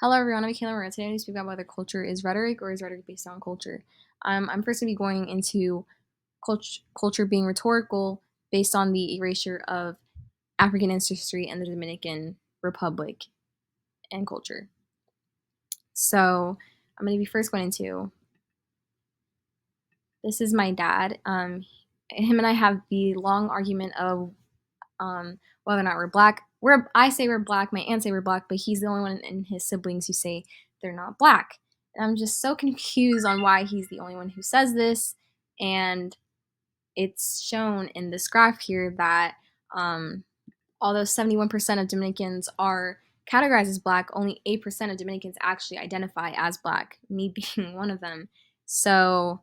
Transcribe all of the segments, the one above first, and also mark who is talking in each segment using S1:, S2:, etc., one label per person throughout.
S1: Hello everyone, I'm Introini-Marrero. Today I'm going to speak about whether culture is rhetoric or is rhetoric based on culture. I'm first going to be going into culture being rhetorical based on the erasure of African ancestry and the Dominican Republic and culture. So I'm going to be first going into, this is my dad. Him and I have the long argument of whether or not we're black. I say we're black, my aunt say we're black, but he's the only one in his siblings who say they're not black. And I'm just so confused on why he's the only one who says this. And it's shown in this graph here that although 71% of Dominicans are categorized as black, only 8% of Dominicans actually identify as black, me being one of them. So,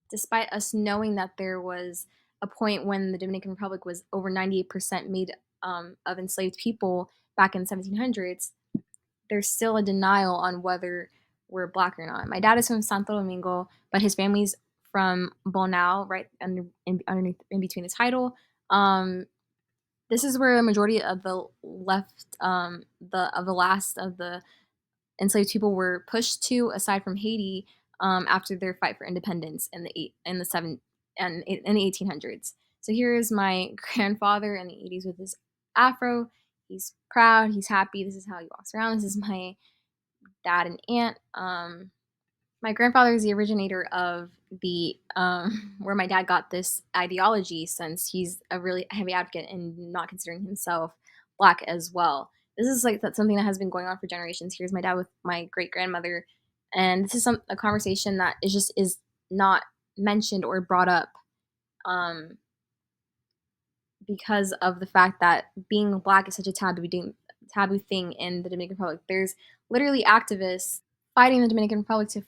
S1: despite us knowing that there was a point when the Dominican Republic was over 98% made of enslaved people back in the 1700s, there's still a denial on whether we're black or not. My dad is from Santo Domingo, but his family's from Bonao, right underneath in between the title. This is where a majority of the last of the enslaved people were pushed to, aside from Haiti, after their fight for independence in the 1800s. So here is my grandfather in the 80s with his afro. He's proud. He's happy. This is how he walks around. This is my dad and aunt. My grandfather is the originator of the where my dad got this ideology, since he's a really heavy advocate in not considering himself black as well. This is like that's something that has been going on for generations. Here's my dad with my great grandmother, and this is a conversation that is not mentioned or brought up um, because of the fact that being black is such a taboo thing in the Dominican Republic. There's literally activists fighting the Dominican Republic to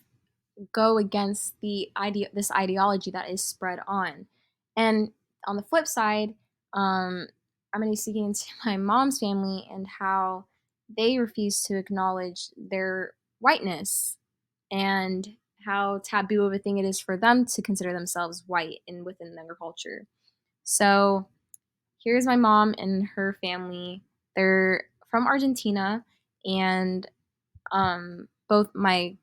S1: go against this ideology that is spread on. And on the flip side, I'm going to be speaking into my mom's family and how they refuse to acknowledge their whiteness and how taboo of a thing it is for them to consider themselves white and within their culture. So here's my mom and her family. They're from Argentina, and both of my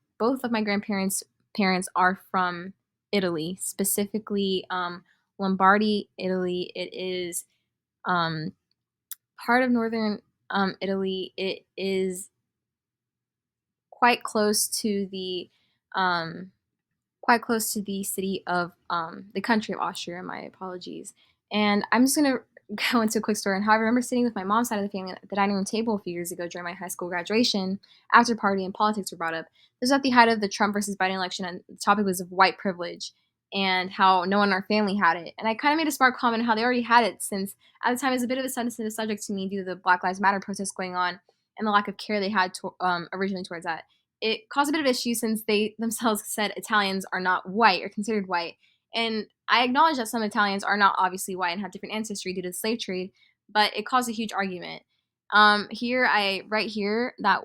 S1: grandparents' parents are from Italy, specifically Lombardy, Italy. It is um, part of northern Italy. It is quite close to the um, city of the country of Austria. My apologies. And I'm just gonna go into a quick story on how I remember sitting with my mom's side of the family at the dining room table a few years ago during my high school graduation, after party and politics were brought up. This was at the height of the Trump versus Biden election, and the topic was of white privilege and how no one in our family had it. And I kind of made a smart comment on how they already had it, since at the time it was a bit of a sensitive subject to me due to the Black Lives Matter protests going on and the lack of care they had originally towards that. It caused a bit of issue since they themselves said Italians are not white or considered white. And I acknowledge that some Italians are not obviously white and have different ancestry due to the slave trade, but it caused a huge argument. Right here that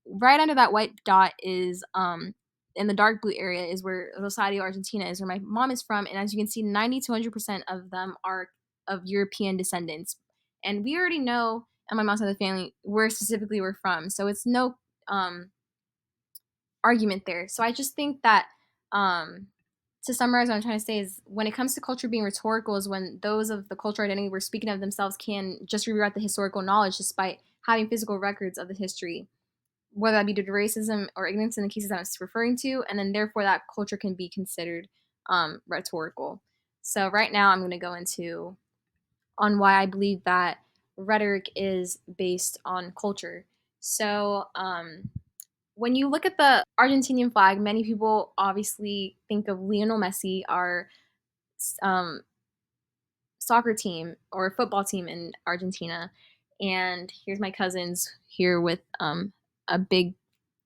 S1: right under that white dot is in the dark blue area is where Rosario, Argentina is, where my mom is from, and as you can see, 90 to 100% of them are of European descendants, and we already know, and my mom's side of the family, where specifically we're from, so it's no argument there. So I just think that to summarize, what I'm trying to say is when it comes to culture being rhetorical is when those of the cultural identity we're speaking of themselves can just rewrite the historical knowledge despite having physical records of the history, whether that be due to racism or ignorance in the cases that I'm referring to, and then therefore that culture can be considered rhetorical. So right now I'm going to go into on why I believe that rhetoric is based on culture. So when you look at the Argentinian flag, many people obviously think of Lionel Messi, our um, soccer team or football team in Argentina. And here's my cousins here with a big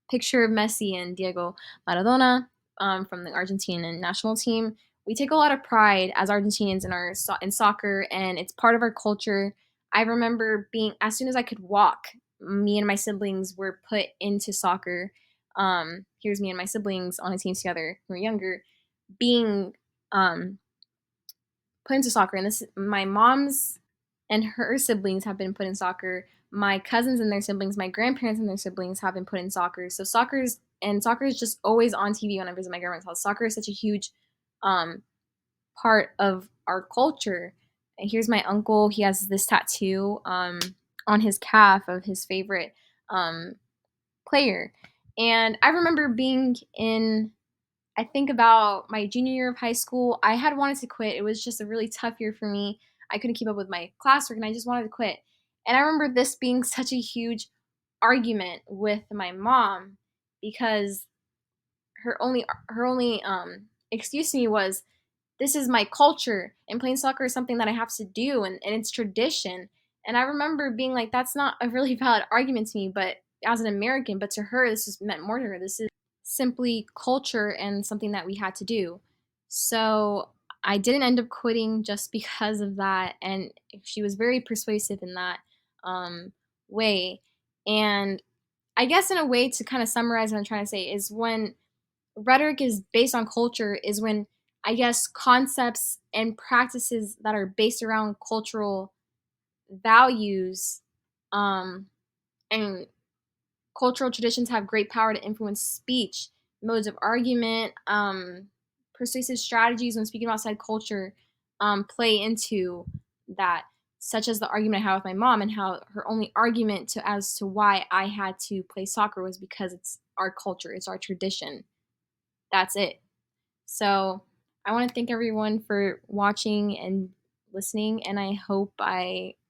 S1: picture of Messi and Diego Maradona from the Argentinian national team. We take a lot of pride as Argentinians in soccer, and it's part of our culture. I remember being as soon as I could walk, me and my siblings were put into soccer. Here's me and my siblings on a team together when we were younger, being um, put into soccer. And this, my mom's and her siblings have been put in soccer my cousins and their siblings, my grandparents and their siblings have been put in soccer. So soccer is just always on TV when I visit my grandma's house. Soccer is such a huge um, part of our culture. And here's my uncle. He has this tattoo on his calf of his favorite um, player. And I remember being in, I think about my junior year of high school. I had wanted to quit. It was just a really tough year for me. I couldn't keep up with my classwork and I just wanted to quit. And I remember this being such a huge argument with my mom because her only excuse to me was, this is my culture and playing soccer is something that I have to do, and it's tradition. And I remember being like, that's not a really valid argument to me, but as an American, but to her, this is meant more to her. This is simply culture and something that we had to do. So I didn't end up quitting just because of that. And she was very persuasive in that um, way. And I guess in a way to kind of summarize what I'm trying to say is when rhetoric is based on culture is when I guess concepts and practices that are based around cultural values um, and cultural traditions have great power to influence speech, modes of argument, persuasive strategies when speaking outside culture play into that, such as the argument I had with my mom and how her only argument to as to why I had to play soccer was because it's our culture, it's our tradition. That's it. So I want to thank everyone for watching and listening, and I hope I